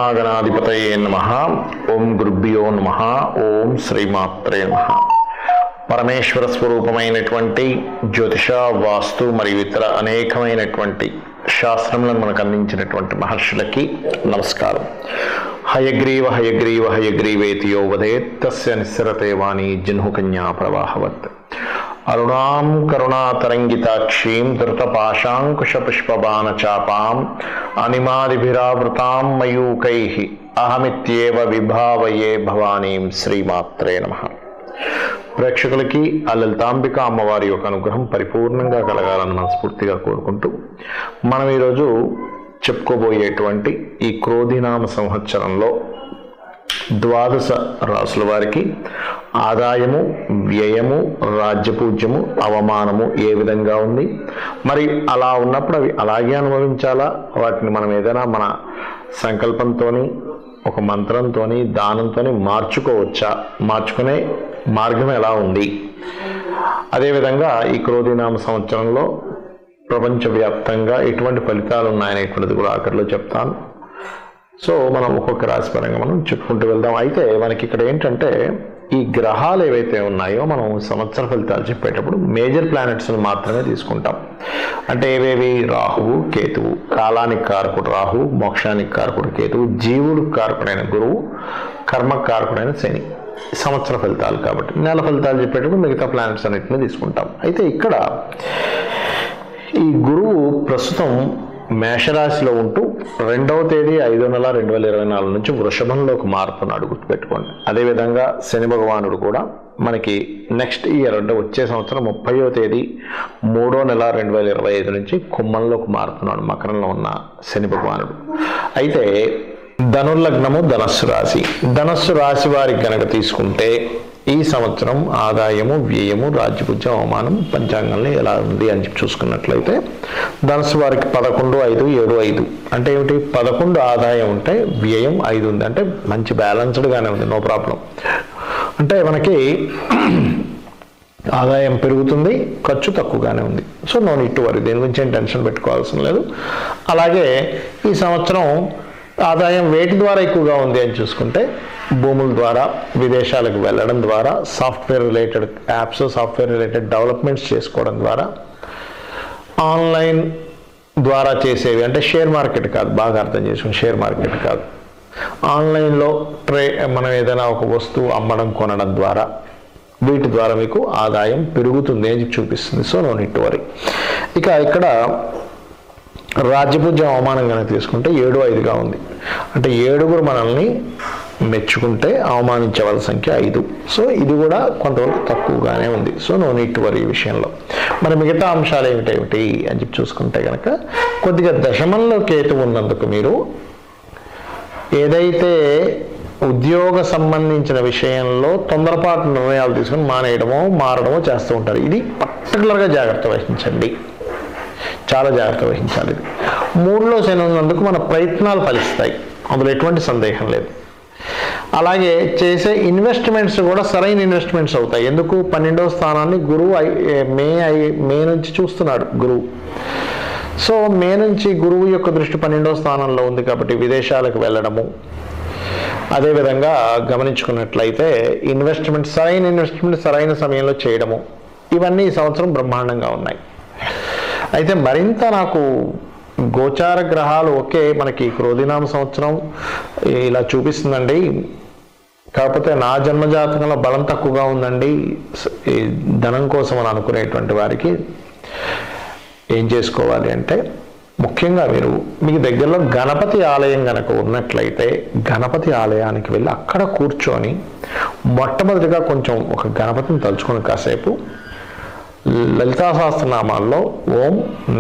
మహాగణాధిపతయే నమః. ఓం గురుభ్యో నమః. ఓం శ్రీమాత్రే నమః. పరమేశ్వర స్వరూపమైనటువంటి జ్యోతిష, వాస్తు మరియు ఇతర అనేకమైనటువంటి శాస్త్రములను మనకు అందించినటువంటి మహర్షులకి నమస్కారం. హయగ్రీవ హయగ్రీవ హయగ్రీవేతి యో వదేత్ తస్య నిస్సరతే వాణి జహ్నుకన్యా ప్రవాహవత్. అరుణాం కరుణాతరంగితాక్షీం ధృతపాశాంకుశపుష్పబాణచాపాం అనిమాదిభిరావృతాం మయూకైః అహమిత్యేవ విభావయే భవానీం. శ్రీమాత్రే నమః. ప్రేక్షకులకి ఆ లలితాంబిక అమ్మవారి యొక్క అనుగ్రహం పరిపూర్ణంగా కలగాలని మనస్ఫూర్తిగా కోరుకుంటూ మనం ఈరోజు చెప్పుకోబోయేటువంటి ఈ క్రోధినామ సంవత్సరంలో ద్వాదశ రాసుల వారికి ఆదాయము, వ్యయము, రాజ్యపూజ్యము, అవమానము ఏ విధంగా ఉంది, మరి అలా ఉన్నప్పుడు అవి అలాగే అనుభవించాలా, వాటిని మనం ఏదైనా మన సంకల్పంతో, ఒక మంత్రంతో, దానంతో మార్చుకోవచ్చా, మార్చుకునే మార్గం ఎలా ఉంది, అదేవిధంగా ఈ క్రోధినామ సంవత్సరంలో ప్రపంచవ్యాప్తంగా ఎటువంటి ఫలితాలు ఉన్నాయనేటువంటిది కూడా ఆఖరిలో చెప్తాను. సో మనం ఒక్కొక్క రాశి పరంగా మనం చెప్పుకుంటూ వెళ్దాం. అయితే మనకి ఇక్కడ ఏంటంటే ఈ గ్రహాలు ఏవైతే ఉన్నాయో మనం సంవత్సర ఫలితాలు చెప్పేటప్పుడు మేజర్ ప్లానెట్స్ని మాత్రమే తీసుకుంటాం. అంటే ఏవేవి? రాహువు, కేతువు. కాలానికి కారకుడు రాహువు, మోక్షానికి కారకుడు కేతువు, జీవుడికి కారకుడైన గురువు, కర్మకు కారకుడైన శని. సంవత్సర ఫలితాలు కాబట్టి నెల ఫలితాలు చెప్పేటప్పుడు మిగతా ప్లానెట్స్ అన్నింటినీ తీసుకుంటాం. అయితే ఇక్కడ ఈ గురువు ప్రస్తుతం మేషరాశిలో ఉంటూ 2వ తేదీ 5వ నెల 2024 నుంచి వృషభంలోకి మారుతున్నాడు, గుర్తుపెట్టుకోండి. అదేవిధంగా శని భగవానుడు కూడా మనకి నెక్స్ట్ ఇయర్ అంటే వచ్చే సంవత్సరం 30వ తేదీ 3వ నెల 2025 నుంచి కుంభంలోకి మారుతున్నాడు, మకరంలో ఉన్న శని భగవానుడు. అయితే ధనుర్లగ్నము ధనస్సు రాశి. ధనస్సు రాశి వారికి కనుక తీసుకుంటే ఈ సంవత్సరం ఆదాయము, వ్యయము, రాజ్యపూజ్యం, అవమానం పంచాంగంలో ఎలా ఉంది అని చెప్పి చూసుకున్నట్లయితే ధనస్సు వారికి 11, 5, 7, 5 అంటే ఏమిటి? 11 ఆదాయం ఉంటే వ్యయం 5 ఉంది, అంటే మంచి బ్యాలెన్స్డ్గానే ఉంది, నో ప్రాబ్లం. అంటే మనకి ఆదాయం పెరుగుతుంది, ఖర్చు తక్కువగానే ఉంది. So no need to worry, దేని గురించి ఏం టెన్షన్ పెట్టుకోవాల్సిన లేదు. అలాగే ఈ సంవత్సరం ఆదాయం వేటి ద్వారా ఎక్కువగా ఉంది అని చూసుకుంటే భూముల ద్వారా, విదేశాలకు వెళ్ళడం ద్వారా, software related apps, software related developments చేసుకోవడం ద్వారా, ఆన్లైన్ ద్వారా చేసేవి అంటే షేర్ మార్కెట్ కాదు, బాగా అర్థం చేసుకుని షేర్ మార్కెట్ కాదు, ఆన్లైన్లో మనం ఏదైనా ఒక వస్తువు అమ్మడం, కొనడం ద్వారా, వీటి ద్వారా మీకు ఆదాయం పెరుగుతుంది అని చూపిస్తుంది. So no need to worry. ఇక ఇక్కడ రాజ్యపూజ్యం, అవమానం కనుక తీసుకుంటే 7, 5గా ఉంది. అంటే 7గురు మనల్ని మెచ్చుకుంటే అవమానించే వాళ్ళ సంఖ్య 5. సో ఇది కూడా కొంతవరకు తక్కువగానే ఉంది. So no need to worry ఈ విషయంలో. మరి మిగతా అంశాలు ఏమిటి అని చెప్పి చూసుకుంటే కనుక కొద్దిగా దశమంలో కేతు ఉన్నందుకు మీరు ఏదైతే ఉద్యోగ సంబంధించిన విషయంలో తొందరపాటు నిర్ణయాలు తీసుకుని మానేయడమో మారడమో చేస్తూ ఉంటారు. ఇది పర్టికులర్గా జాగ్రత్త వహించండి, చాలా జాగ్రత్త వహించాలి. 3లో శని ఉన్నందుకు మన ప్రయత్నాలు ఫలిస్తాయి, అందులో ఎటువంటి సందేహం లేదు. అలాగే చేసే ఇన్వెస్ట్మెంట్స్ కూడా సరైన ఇన్వెస్ట్మెంట్స్ అవుతాయి. ఎందుకు? 12వ స్థానాన్ని గురువు మే నుంచి చూస్తున్నాడు గురువు. సో మే నుంచి గురువు యొక్క దృష్టి 12వ స్థానంలో ఉంది కాబట్టి విదేశాలకు వెళ్ళడము, అదేవిధంగా గమనించుకున్నట్లయితే సరైన ఇన్వెస్ట్మెంట్ సరైన సమయంలో చేయడము, ఇవన్నీ ఈ సంవత్సరం బ్రహ్మాండంగా ఉన్నాయి. అయితే మరింత నాకు గోచార గ్రహాలు ఓకే, మనకి క్రోధినామ సంవత్సరం ఇలా చూపిస్తుందండి, కాకపోతే నా జన్మజాతకంలో బలం తక్కువగా ఉందండి ఈ ధనం కోసం అని అనుకునేటువంటి వారికి ఏం చేసుకోవాలి అంటే, ముఖ్యంగా మీకు దగ్గరలో గణపతి ఆలయం కనుక ఉన్నట్లయితే గణపతి ఆలయానికి వెళ్ళి అక్కడ కూర్చొని మొట్టమొదటిగా కొంచెం ఒక గణపతిని తలుచుకొని కాసేపు లలితా సహస్రనామాల్లో ఓం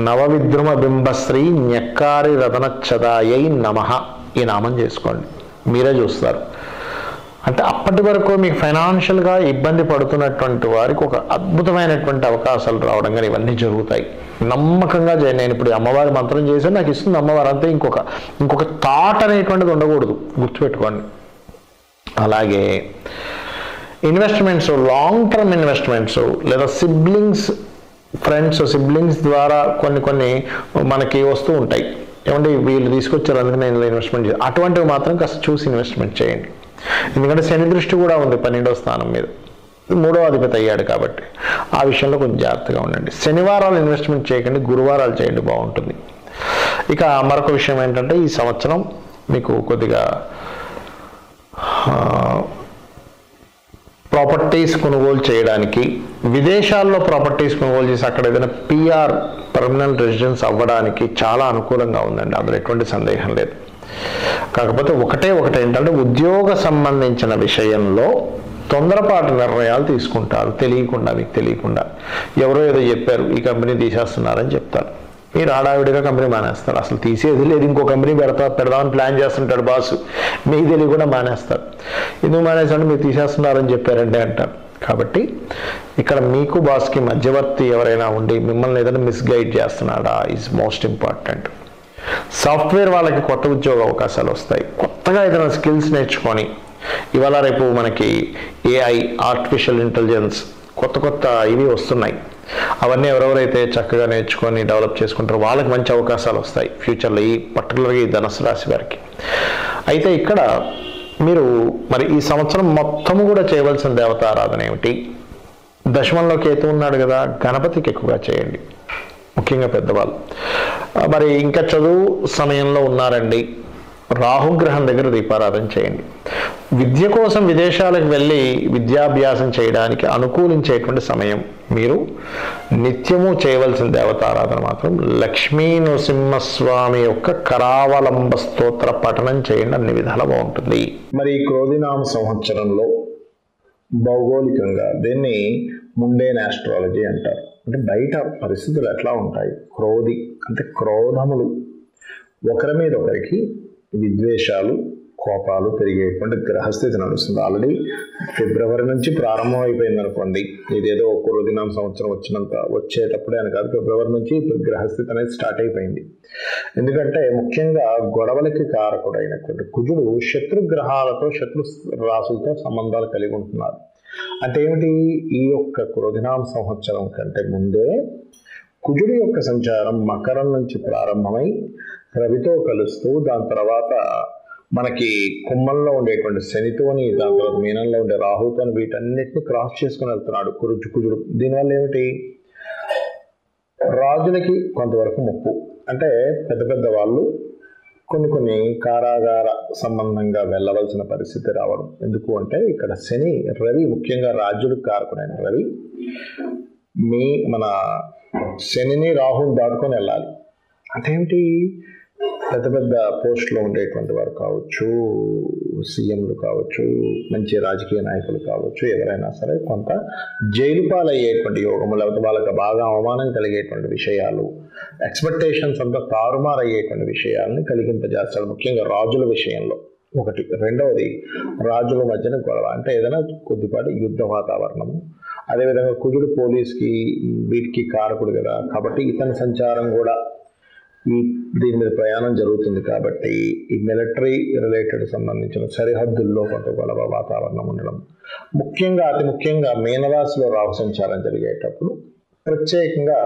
నవవిద్రుమ బింబశ్రీ న్యక్కారి రతనచ్చదాయై నమః ఈ నామం చేసుకోండి, మీరే చూస్తారు. అంటే అప్పటి వరకు మీకు ఫైనాన్షియల్గా ఇబ్బంది పడుతున్నటువంటి వారికి ఒక అద్భుతమైనటువంటి అవకాశాలు రావడం కానీ ఇవన్నీ జరుగుతాయి. నమ్మకంగా నేను ఇప్పుడు అమ్మవారి మంత్రం చేసి నాకు ఇస్తుంది అమ్మవారు, అంతే. ఇంకొక థాట్ అనేటువంటిది ఉండకూడదు, గుర్తుపెట్టుకోండి. అలాగే ఇన్వెస్ట్మెంట్స్, లాంగ్ టర్మ్ ఇన్వెస్ట్మెంట్స్ లేదా సిబ్లింగ్స్ ద్వారా కొన్ని మనకి వస్తూ ఉంటాయి. ఏమంటే వీళ్ళు తీసుకొచ్చారు అందుకని నేను ఇన్వెస్ట్మెంట్ చేయాలి, అటువంటివి మాత్రం కాస్త చూసి ఇన్వెస్ట్మెంట్ చేయండి. ఎందుకంటే శని దృష్టి కూడా ఉంది 12వ స్థానం మీద, 3వ అధిపతి అయ్యాడు కాబట్టి ఆ విషయంలో కొంచెం జాగ్రత్తగా ఉండండి. శనివారాలు ఇన్వెస్ట్మెంట్ చేయకండి, గురువారాలు చేయండి, బాగుంటుంది. ఇక మరొక విషయం ఏంటంటే ఈ సంవత్సరం మీకు కొద్దిగా ప్రాపర్టీస్ కొనుగోలు చేయడానికి, విదేశాల్లో ప్రాపర్టీస్ కొనుగోలు చేసి అక్కడ ఏదైనా పిఆర్ పర్మనెంట్ రెసిడెన్స్ అవ్వడానికి చాలా అనుకూలంగా ఉందండి, అందులో ఎటువంటి సందేహం లేదు. కాకపోతే ఒకటే ఏంటంటే ఉద్యోగ సంబంధించిన విషయంలో తొందరపాటు నిర్ణయాలు తీసుకుంటారు, మీకు తెలియకుండా ఎవరో ఏదో చెప్పారు ఈ కంపెనీ తీసేస్తున్నారని చెప్తారు, మీరు హడావిడిగా కంపెనీ మానేస్తారు. అసలు తీసేది లేదు, ఇంకో కంపెనీ పెడదామని ప్లాన్ చేస్తుంటాడు బాసు, మీకు తెలియకుండా మానేస్తారు. ఎందుకు మానేసాడు, మీరు తీసేస్తున్నారని చెప్పారంటే అంటారు. కాబట్టి ఇక్కడ మీకు బాస్కి మధ్యవర్తి ఎవరైనా ఉండి మిమ్మల్ని ఏదైనా మిస్గైడ్ చేస్తున్నాడా ఈజ్ మోస్ట్ ఇంపార్టెంట్. సాఫ్ట్వేర్ వాళ్ళకి కొత్త ఉద్యోగ అవకాశాలు వస్తాయి, కొత్తగా ఏదైనా స్కిల్స్ నేర్చుకొని, ఇవాళ రేపు మనకి ఏఐ ఆర్టిఫిషియల్ ఇంటెలిజెన్స్ కొత్త ఇవి వస్తున్నాయి, అవన్నీ ఎవరెవరైతే చక్కగా నేర్చుకొని డెవలప్ చేసుకుంటారో వాళ్ళకి మంచి అవకాశాలు వస్తాయి ఫ్యూచర్లో, ఈ పర్టికులర్గా ఈ ధనుసు రాశి వారికి. అయితే ఇక్కడ మీరు మరి ఈ సంవత్సరం మొత్తము కూడా చేయవలసిన దేవతారాధన ఏమిటి? దశమంలో కేతు ఉన్నాడు కదా, గణపతికి ఎక్కువగా చేయండి, ముఖ్యంగా పెద్దవాళ్ళు. మరి ఇంకా చదువు సమయంలో ఉన్నారండి, రాహుగ్రహం దగ్గర దీపారాధన చేయండి. విద్య కోసం విదేశాలకు వెళ్ళి విద్యాభ్యాసం చేయడానికి అనుకూలించేటువంటి సమయం. మీరు నిత్యము చేయవలసిన దేవతారాధన మాత్రం లక్ష్మీ నృసింహస్వామి యొక్క కరావలంబ స్తోత్ర పఠనం చేయండి, అన్ని విధాలా బాగుంటుంది. మరి ఈ క్రోధినామ సంవత్సరంలో భౌగోళికంగా దీన్ని ముండేన్ ఆస్ట్రాలజీ అంటారు. అంటే బయట పరిస్థితులు ఎట్లా ఉంటాయి, క్రోధి అంటే క్రోధములు, ఒకరి మీద ఒకరికి విద్వేషాలు కోపాలు పెరిగేటువంటి గ్రహస్థితి నడుస్తుంది. ఆల్రెడీ ఫిబ్రవరి నుంచి ప్రారంభం అయిపోయింది అనుకోండి, ఇదేదో ఒక్క రోజునామ సంవత్సరం వచ్చేటప్పుడే అని కాదు, ఫిబ్రవరి నుంచి ఇప్పుడు గ్రహస్థితి అనేది స్టార్ట్ అయిపోయింది. ఎందుకంటే ముఖ్యంగా గొడవలకి కారకుడైనటువంటి కుజుడు శత్రుగ్రహాలతో శత్రు రాసులతో సంబంధాలు కలిగి ఉంటున్నారు. అంటే ఏమిటి, ఈ యొక్క క్రోధినామ సంవత్సరం కంటే ముందే కుజుడి యొక్క సంచారం మకరం నుంచి ప్రారంభమై రవితో కలుస్తూ దాని తర్వాత మనకి కుంభంలో ఉండేటువంటి శనితోని, దాని తర్వాత మీనంలో ఉండే రాహుతోని, వీటన్నిటిని క్రాస్ చేసుకుని వెళ్తున్నాడు కుజుడు. దీనివల్ల ఏమిటి, రాజులకి కొంతవరకు ముప్పు, అంటే పెద్ద వాళ్ళు కొన్ని కారాగార సంబంధంగా వెళ్ళవలసిన పరిస్థితి రావడం. ఎందుకు అంటే ఇక్కడ శని రవి, ముఖ్యంగా రాజులకు కారకుడైన రవి మన శనిని రాహుని దాటుకొని వెళ్ళాలి. అంటే ఏమిటి, పెద్ద పోస్టులో ఉండేటువంటి వారు కావచ్చు, సీఎంలు కావచ్చు, మంచి రాజకీయ నాయకులు కావచ్చు, ఎవరైనా సరే కొంత జైలు పాలయ్యేటువంటి యోగము, లేకపోతే వాళ్ళకి బాగా అవమానం కలిగేటువంటి విషయాలు, ఎక్స్పెక్టేషన్స్ అంతా తారుమారు అయ్యేటువంటి విషయాలను కలిగింపజేస్తాడు, ముఖ్యంగా రాజుల విషయంలో. ఒకటి. రెండవది, రాజుల మధ్యన గొడవ, అంటే ఏదైనా కొద్దిపాటి యుద్ధ వాతావరణము. అదేవిధంగా కుజుడు పోలీస్కి వీటికి కారకుడు కదా, కాబట్టి ఇతని సంచారం కూడా దీని మీద ప్రయాణం జరుగుతుంది. కాబట్టి ఈ మిలిటరీ రిలేటెడ్ సంబంధించిన సరిహద్దుల్లో కొంత గొడవ వాతావరణం ఉండడం, అతి ముఖ్యంగా మీనరాశిలో రాహు సంచారం జరిగేటప్పుడు ప్రత్యేకంగా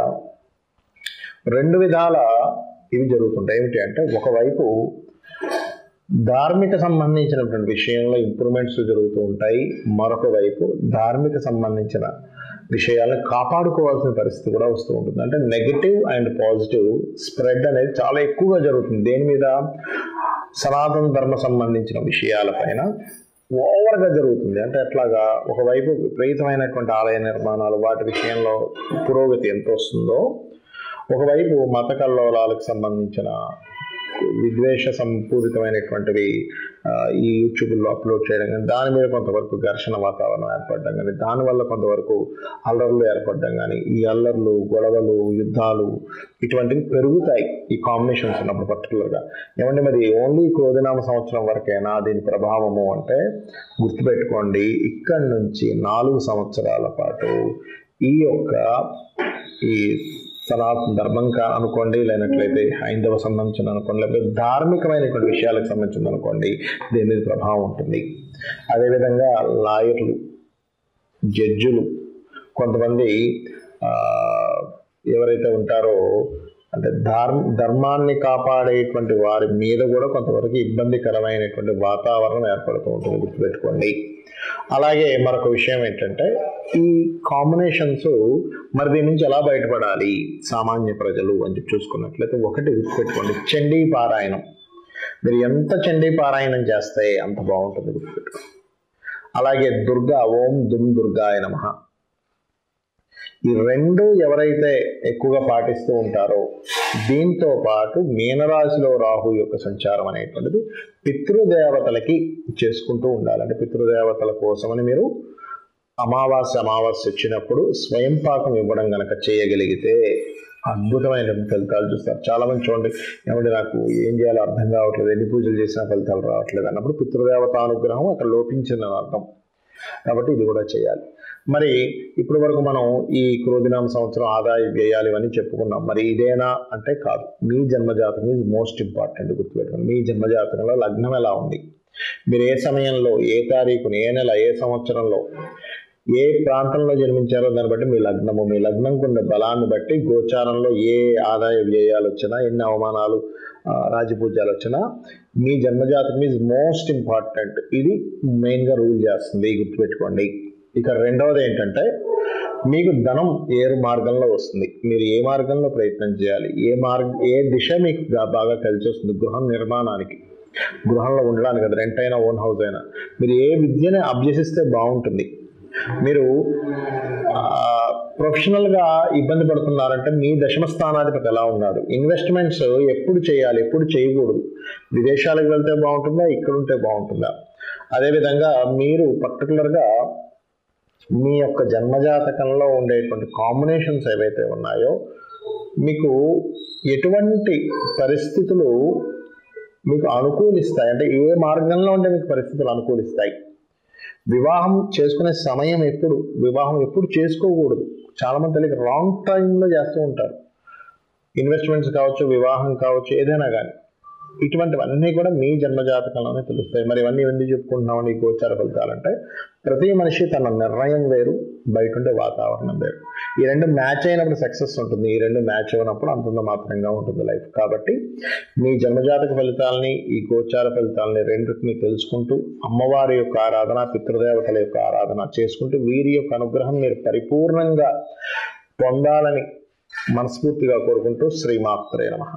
2 విధాల ఇవి జరుగుతుంటాయి. ఏమిటి అంటే, ఒకవైపు ధార్మిక సంబంధించినటువంటి విషయంలో ఇంప్రూవ్మెంట్స్ జరుగుతూ ఉంటాయి, మరొక వైపు ధార్మిక సంబంధించిన విషయాలను కాపాడుకోవాల్సిన పరిస్థితి కూడా వస్తూ ఉంటుంది. అంటే నెగటివ్ అండ్ పాజిటివ్ స్ప్రెడ్ అనేది చాలా ఎక్కువగా జరుగుతుంది. దేని మీద, సనాతన ధర్మ సంబంధించిన విషయాలపైన ఓవర్గా జరుగుతుంది. అంటే ఎట్లాగా, ఒకవైపు విపరీతమైనటువంటి ఆలయ నిర్మాణాలు, వాటి విషయంలో పురోగతి ఎంత వస్తుందో, ఒకవైపు మత కల్లోలాలకు సంబంధించిన విద్వేష సంపూరితమైనటువంటివి ఈ యూట్యూబ్లో అప్లోడ్ చేయడం కానీ, దాని మీద కొంతవరకు ఘర్షణ వాతావరణం ఏర్పడడం కానీ, దానివల్ల కొంతవరకు అల్లర్లు ఏర్పడడం కానీ, ఈ అల్లర్లు, గొడవలు, యుద్ధాలు ఇటువంటివి పెరుగుతాయి ఈ కాంబినేషన్స్ ఉన్నప్పుడు పర్టికులర్గా. ఏమంటే మరి ఓన్లీ క్రోధినామ సంవత్సరం వరకైనా దీని ప్రభావము అంటే, గుర్తుపెట్టుకోండి, ఇక్కడి నుంచి 4 సంవత్సరాల పాటు ఈ సనాతన ధర్మం అనుకోండి, లేనట్లయితే హైందవ సంబంధించిన అనుకోండి, లేకపోతే ధార్మికమైనటువంటి విషయాలకు సంబంధించింది అనుకోండి, దీని మీద ప్రభావం ఉంటుంది. అదేవిధంగా లాయర్లు, జడ్జులు, కొంతమంది ఎవరైతే ఉంటారో అంటే ధర్మాన్ని కాపాడేటువంటి వారి మీద కూడా కొంతవరకు ఇబ్బందికరమైనటువంటి వాతావరణం ఏర్పడుతూ ఉంటుంది, గుర్తుపెట్టుకోండి. అలాగే మరొక విషయం ఏంటంటే ఈ కాంబినేషన్స్ మరి దీని నుంచి ఎలా బయటపడాలి సామాన్య ప్రజలు అని చెప్పి చూసుకున్నట్లయితే ఒకటి గుర్తుపెట్టుకోండి, చండీ పారాయణం. మీరు ఎంత చండీ పారాయణం చేస్తే అంత బాగుంటుంది, గుర్తుపెట్టుకోండి. అలాగే దుర్గా, ఓం దుమ్ దుర్గాయ నమః. ఈ రెండు ఎవరైతే ఎక్కువగా పాటిస్తూ ఉంటారో దీంతో పాటు మీనరాశిలో రాహు యొక్క సంచారం అనేటువంటిది పితృదేవతలకి చేసుకుంటూ ఉండాలి. అంటే పితృదేవతల కోసమని మీరు అమావాస్య వచ్చినప్పుడు స్వయం పాకం ఇవ్వడం గనక చేయగలిగితే అద్భుతమైన ఫలితాలు చూస్తారు. చాలా మంది చూడండి, ఏమంటే నాకు ఏం చేయాలో అర్థం కావట్లేదు, ఎన్ని పూజలు చేసినా ఫలితాలు రావట్లేదు అన్నప్పుడు పితృదేవత అనుగ్రహం అక్కడ లోపించిందని అర్థం. కాబట్టి ఇది కూడా చేయాలి. మరి ఇప్పటి వరకు మనం ఈ క్రోధినామ సంవత్సరం ఆదాయ వ్యయాలు ఇవన్నీ చెప్పుకున్నాం. మరి ఇదేనా అంటే కాదు. మీ జన్మజాతకం ఈజ్ మోస్ట్ ఇంపార్టెంట్, గుర్తుపెట్టుకోండి. మీ జన్మజాతకంలో లగ్నం ఎలా ఉంది, మీరు ఏ సమయంలో, ఏ తారీఖుని, ఏ నెల, ఏ సంవత్సరంలో, ఏ ప్రాంతంలో జన్మించారో దాన్ని బట్టి మీ లగ్నంకు ఉన్న బలాన్ని బట్టి గోచారంలో ఏ ఆదాయ వ్యయాలు వచ్చినా, ఎన్ని అవమానాలు రాజపూజ్యాలు వచ్చినా మీ జన్మజాతకం ఈజ్ మోస్ట్ ఇంపార్టెంట్. ఇది మెయిన్గా రూల్ చేస్తుంది, గుర్తుపెట్టుకోండి. ఇక రెండవది ఏంటంటే మీకు ధనం ఏ మార్గంలో వస్తుంది, మీరు ఏ మార్గంలో ప్రయత్నం చేయాలి, ఏ దిశ మీకు బాగా కలిసి వస్తుంది. గృహం నిర్మాణానికి, గృహంలో ఉండడానికి, అది రెంట్ అయినా ఓన్ హౌస్ అయినా మీరు ఏ విద్యని అభ్యసిస్తే బాగుంటుంది. మీరు ప్రొఫెషనల్గా ఇబ్బంది పడుతున్నారంటే మీ దశమ స్థానాధిపతి ఎలా ఉన్నాడు, ఇన్వెస్ట్మెంట్స్ ఎప్పుడు చేయాలి, ఎప్పుడు చేయకూడదు, విదేశాలకు వెళ్తే బాగుంటుందా, ఇక్కడ ఉంటే బాగుంటుందా. అదేవిధంగా మీరు పర్టికులర్గా మీ యొక్క జన్మజాతకంలో ఉండేటువంటి కాంబినేషన్స్ ఏవైతే ఉన్నాయో మీకు ఎటువంటి పరిస్థితులు మీకు అనుకూలిస్తాయి, అంటే ఏ మార్గంలో ఉంటే మీకు పరిస్థితులు అనుకూలిస్తాయి. వివాహం చేసుకునే సమయం ఎప్పుడు, వివాహం ఎప్పుడు చేసుకోకూడదు. చాలామంది తెలియక రాంగ్ టైంలో చేస్తూ ఉంటారు. ఇన్వెస్ట్మెంట్స్ కావచ్చు, వివాహం కావచ్చు, ఏదైనా కానీ ఇటువంటివన్నీ కూడా మీ జన్మజాతకంలోనే తెలుస్తాయి. మరి ఇవన్నీ ఎందుకు చెప్పుకుంటున్నామని ఈ గోచార ఫలితాలంటే ప్రతి మనిషి తన నిర్ణయం వేరు, బయట ఉండే వాతావరణం వేరు. ఈ రెండు మ్యాచ్ అయినప్పుడు సక్సెస్ ఉంటుంది, ఈ రెండు మ్యాచ్ అయినప్పుడు అంతంత మాత్రంగా ఉంటుంది లైఫ్. కాబట్టి మీ జన్మజాతక ఫలితాలని, ఈ గోచార ఫలితాలని రెండింటిని తెలుసుకుంటూ అమ్మవారి యొక్క ఆరాధన, పితృదేవతల యొక్క ఆరాధన చేసుకుంటూ వీరి యొక్క అనుగ్రహం మీరు పరిపూర్ణంగా పొందాలని మనస్ఫూర్తిగా కోరుకుంటూ శ్రీమాత్రే నమః.